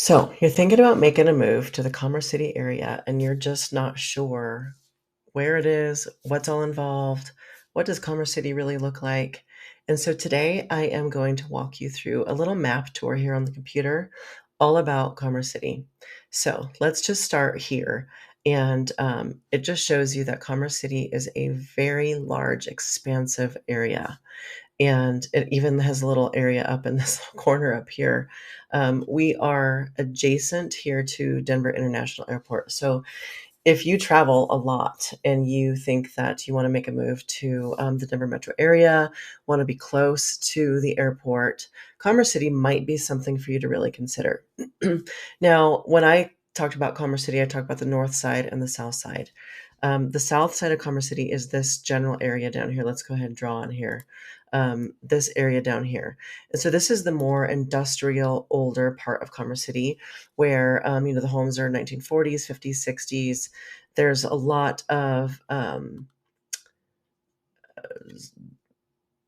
So you're thinking about making a move to the Commerce City area and you're just not sure where it is, what's all involved, what does Commerce City really look like? And so today I am going to walk you through a little map tour here on the computer all about Commerce City. So let's just start here. And it just shows you that Commerce City is a very large, expansive area, and it even has a little area up in this corner up here. We are adjacent here to Denver International Airport. So if you travel a lot and you think that you want to make a move to the Denver metro area, want to be close to the airport, Commerce City might be something for you to really consider. Now, when I talked about Commerce City, I talked about the north side and the south side. The south side of Commerce City is this general area down here. Let's go ahead and draw on here. This area down here. And so this is the more industrial, older part of Commerce City where, the homes are 1940s, 50s, 60s. There's a lot of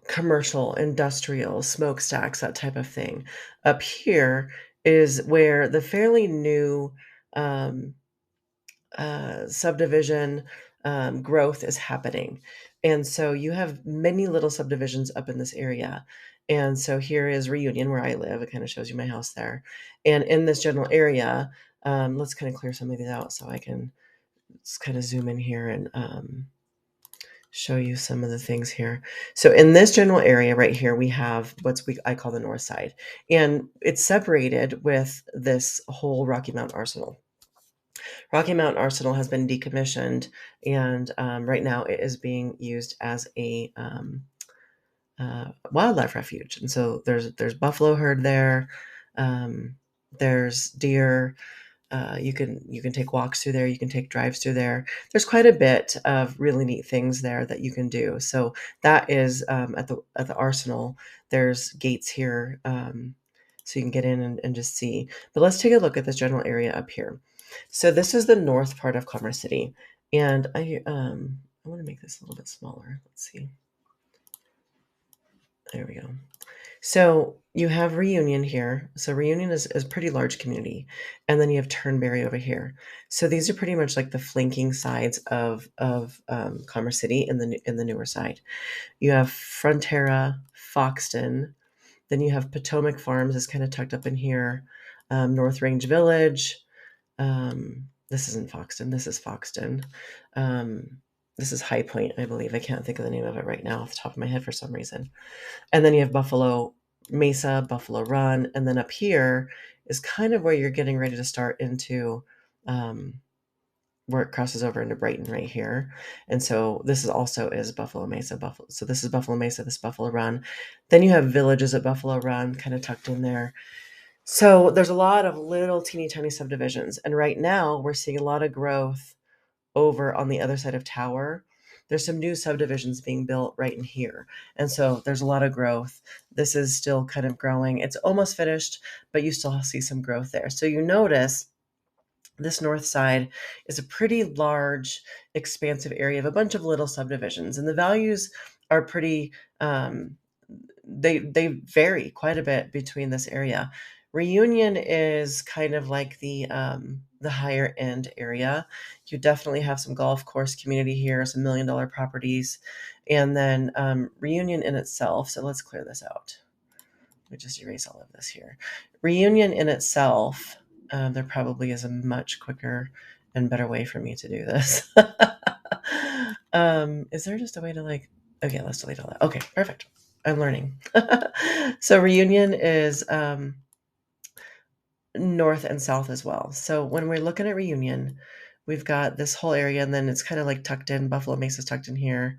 commercial, industrial, smokestacks, that type of thing. Up here is where the fairly new um, subdivision growth is happening. And so you have many little subdivisions up in this area. And so here is Reunion, where I live. It kind of shows you my house there. And in this general area, let's kind of clear some of these out so I can just kind of zoom in here and show you some of the things here. So in this general area right here, we have I call the north side. And it's separated with this whole Rocky Mountain Arsenal. Rocky Mountain Arsenal has been decommissioned, and right now it is being used as a wildlife refuge. And so there's buffalo herd there, there's deer. You can take walks through there. You can take drives through there. There's quite a bit of really neat things there that you can do. So that is at the Arsenal. There's gates here, so you can get in and just see. But let's take a look at this general area up here. So this is the north part of Commerce City, and I want to make this a little bit smaller. Let's see. There we go. So you have Reunion here. So Reunion is a pretty large community. And then you have Turnberry over here. So these are pretty much like the flanking sides of Commerce City in the newer side. You have Frontera, Foxton. Then you have Potomac Farms is kind of tucked up in here. North Range Village. This isn't Foxton. This is Foxton. This is High Point, I believe. I can't think of the name of it right now off the top of my head for some reason. And then you have Buffalo Mesa, Buffalo Run, and then up here is kind of where you're getting ready to start into where it crosses over into Brighton right here. And so this is Buffalo Mesa, Buffalo. So this is Buffalo Mesa, this is Buffalo Run. Then you have villages at Buffalo Run kind of tucked in there. So there's a lot of little teeny tiny subdivisions. And right now we're seeing a lot of growth over on the other side of Tower. There's some new subdivisions being built right in here. And so there's a lot of growth. This is still kind of growing. It's almost finished, but you still see some growth there. So you notice this north side is a pretty large, expansive area of a bunch of little subdivisions. And the values are pretty, they vary quite a bit between this area. Reunion is kind of like the higher end area. You definitely have some golf course community here, some $1 million properties, and then Reunion in itself. So let's clear this out. Let me just erase all of this here. Reunion in itself, there probably is a much quicker and better way for me to do this. Is there just a way to okay, let's delete all that. Okay, perfect. I'm learning. So Reunion is north and south as well. So when we're looking at Reunion, we've got this whole area, and then it's kind of like tucked in. Buffalo Mesa's tucked in here,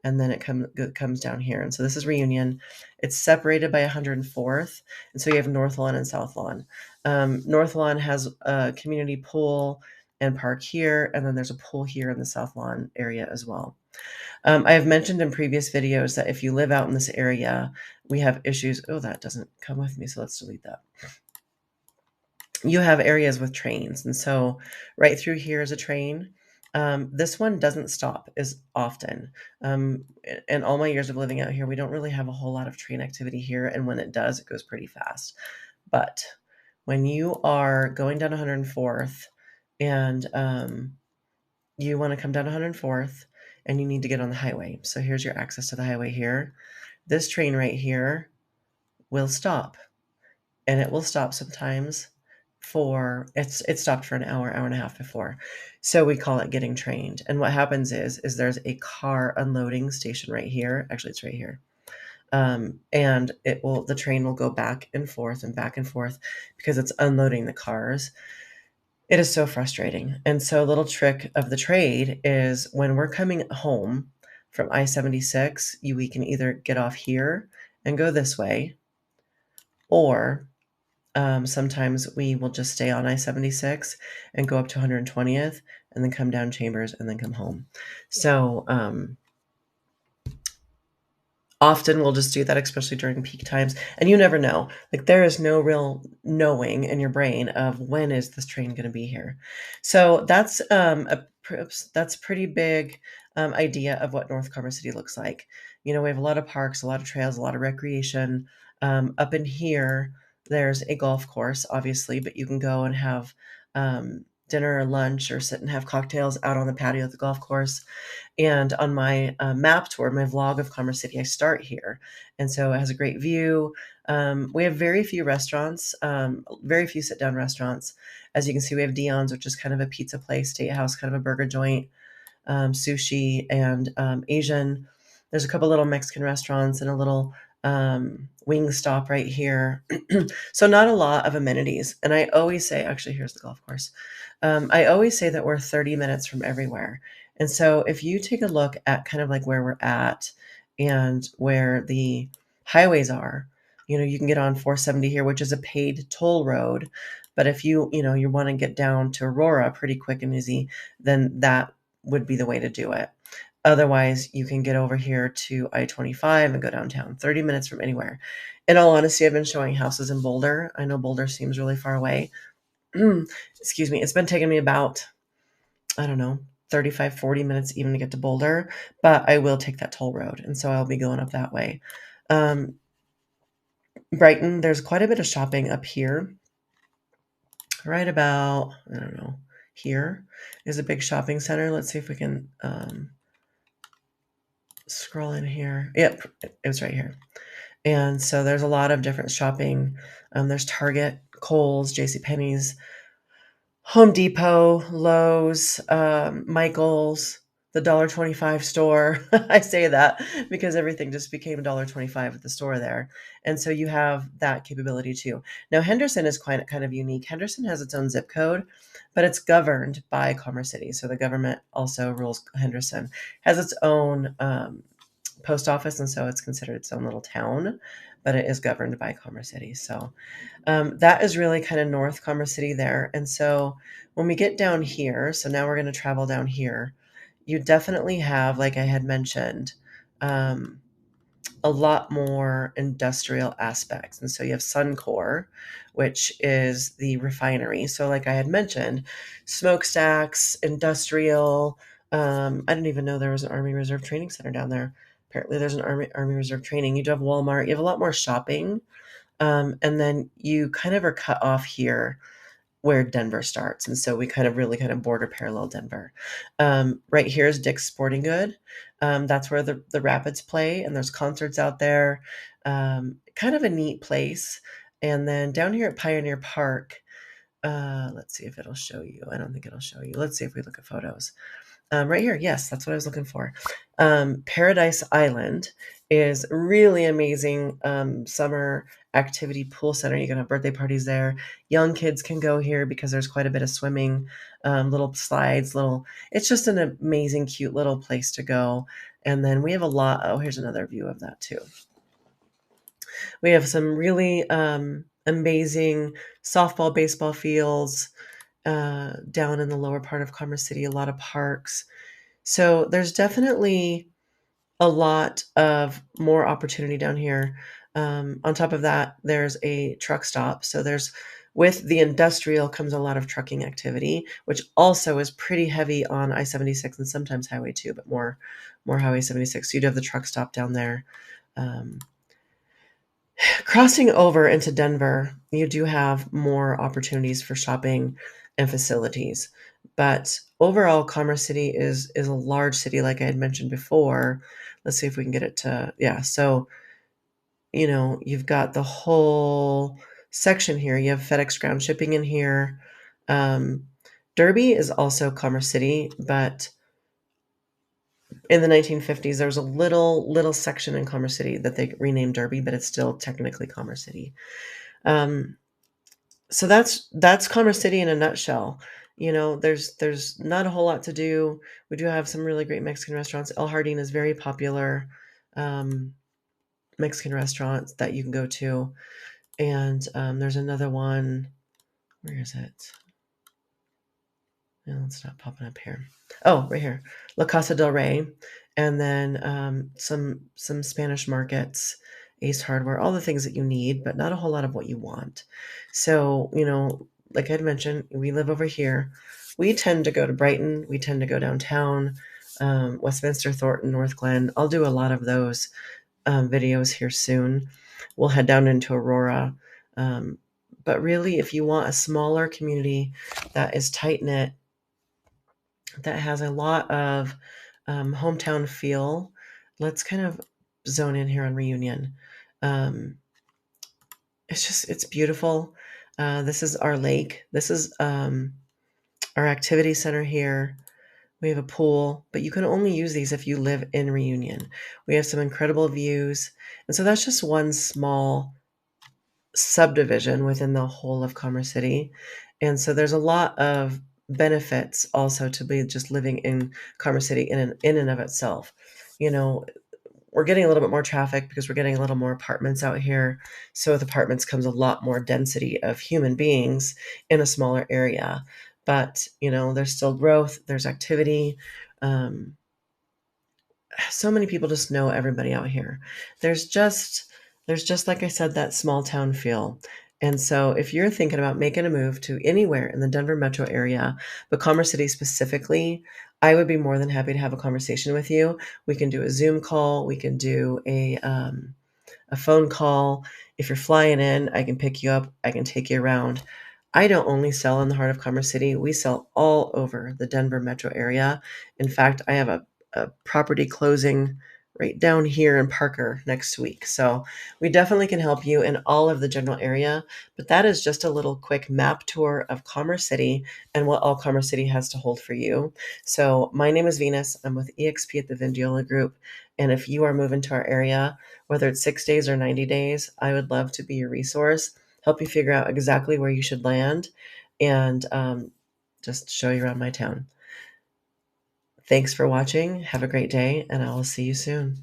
and then it comes down here. And so this is Reunion. It's separated by 104th, and so you have North Lawn and South Lawn. North Lawn has a community pool and park here, and then there's a pool here in the South Lawn area as well. I have mentioned in previous videos that if you live out in this area, we have issues. Oh, that doesn't come with me, so let's delete that. You have areas with trains. And so right through here is a train. This one doesn't stop as often. In all my years of living out here, we don't really have a whole lot of train activity here. And when it does, it goes pretty fast. But when you are going down 104th and you want to come down 104th and you need to get on the highway. So here's your access to the highway here. This train right here will stop, and it will stop sometimes for it stopped for an hour, hour and a half before. So we call it getting trained. And what happens is there's a car unloading station right here. Actually, it's right here. And the train will go back and forth because it's unloading the cars. It is so frustrating. And so a little trick of the trade is when we're coming home from I-76, we can either get off here and go this way, or sometimes we will just stay on I-76 and go up to 120th and then come down Chambers and then come home. So often we'll just do that, especially during peak times. And you never know. Like, there is no real knowing in your brain of when is this train going to be here. So that's pretty big idea of what North Commerce City looks like. We have a lot of parks, a lot of trails, a lot of recreation. Up in here, there's a golf course, obviously, but you can go and have dinner or lunch or sit and have cocktails out on the patio at the golf course. And on my map tour, my vlog of Commerce City, I start here. And so it has a great view. We have very few restaurants, very few sit down restaurants. As you can see, we have Dion's, which is kind of a pizza place, State House, kind of a burger joint, sushi, and Asian. There's a couple little Mexican restaurants and a little wing stop right here. So not a lot of amenities. And I always say, actually, here's the golf course. I always say that we're 30 minutes from everywhere. And so if you take a look at kind of like where we're at and where the highways are, you can get on 470 here, which is a paid toll road. But if you want to get down to Aurora pretty quick and easy, then that would be the way to do it. Otherwise, you can get over here to I-25 and go downtown, 30 minutes from anywhere. In all honesty, I've been showing houses in Boulder. I know Boulder seems really far away. Excuse me. It's been taking me about, I don't know, 35, 40 minutes even to get to Boulder, but I will take that toll road. And so I'll be going up that way. Brighton, there's quite a bit of shopping up here. Right about, I don't know, here is a big shopping center. Let's see if we can scroll in here. Yep, it was right here. And so there's a lot of different shopping. There's Target, Kohl's, JCPenney's, Home Depot, Lowe's, Michael's, the $1.25 store. I say that because everything just became $1.25 at the store there. And so you have that capability too. Now, Henderson is quite kind of unique. Henderson has its own zip code, but it's governed by Commerce City. So the government also rules Henderson, has its own post office, and so it's considered its own little town, but it is governed by Commerce City. So that is really kind of North Commerce City there. And so when we get down here, so now we're going to travel down here, you definitely have, like I had mentioned, a lot more industrial aspects. And so you have Suncor, which is the refinery. So like I had mentioned, smokestacks, industrial. I didn't even know there was an Army Reserve Training Center down there. Apparently there's an Army Reserve Training. You do have Walmart. You have a lot more shopping. And then you kind of are cut off here where Denver starts. And so we kind of really kind of border parallel Denver. Right here is Dick's Sporting Good. That's where the Rapids play, and there's concerts out there. Kind of a neat place. And then down here at Pioneer Park, let's see if it'll show you. I don't think it'll show you. Let's see if we look at photos. Right here, yes, that's what I was looking for. Paradise Island is really amazing summer activity pool center. You can have birthday parties there. Young kids can go here because there's quite a bit of swimming, little slides, it's just an amazing, cute little place to go. And then we have a lot. Oh, here's another view of that too. We have some really amazing softball, baseball fields down in the lower part of Commerce City, a lot of parks. So there's definitely a lot of more opportunity down here. On top of that, there's a truck stop. So with the industrial comes a lot of trucking activity, which also is pretty heavy on I-76 and sometimes Highway 2, but more Highway 76. So you do have the truck stop down there. Crossing over into Denver, you do have more opportunities for shopping and facilities. But overall, Commerce City is a large city, like I had mentioned before. Let's see if we can get it to, yeah. So, you've got the whole section here. You have FedEx ground shipping in here. Um, Derby is also Commerce City, but in the 1950s, there was a little section in Commerce City that they renamed Derby, but it's still technically Commerce City. Um, so that's Commerce City in a nutshell. There's not a whole lot to do. We do have some really great Mexican restaurants. El Jardín is very popular um, Mexican restaurant that you can go to, and there's another one. Where is it? No, it's not popping up here. Oh, right here, La Casa del Rey, and then some Spanish markets, Ace Hardware, all the things that you need, but not a whole lot of what you want. So, like I'd mentioned, we live over here. We tend to go to Brighton. We tend to go downtown, Westminster, Thornton, North Glen. I'll do a lot of those videos here soon. We'll head down into Aurora. Um, but really, if you want a smaller community that is tight knit, that has a lot of hometown feel. Let's kind of zone in here on Reunion. Um, it's beautiful. This is our lake. This is our activity center here. We have a pool, but you can only use these if you live in Reunion. We have some incredible views. And so that's just one small subdivision within the whole of Commerce City. And so there's a lot of benefits also to be just living in Commerce City in and of itself. You know, we're getting a little bit more traffic because we're getting a little more apartments out here. So with apartments comes a lot more density of human beings in a smaller area. But, there's still growth, there's activity. Um, so many people just know everybody out here. There's just there's just like I said, that small town feel. And so if you're thinking about making a move to anywhere in the Denver metro area, but Commerce City specifically, I would be more than happy to have a conversation with you. We can do a Zoom call, we can do a phone call. If you're flying in, I can pick you up, I can take you around. I don't only sell in the heart of Commerce City, we sell all over the Denver metro area. In fact, I have a property closing right down here in Parker next week. So we definitely can help you in all of the general area. But that is just a little quick map tour of Commerce City and what all Commerce City has to hold for you. So my name is Venus. I'm with EXP at the Vindiola Group. And if you are moving to our area, whether it's 6 days or 90 days, I would love to be your resource, help you figure out exactly where you should land, and just show you around my town. Thanks for watching. Have a great day, and I will see you soon.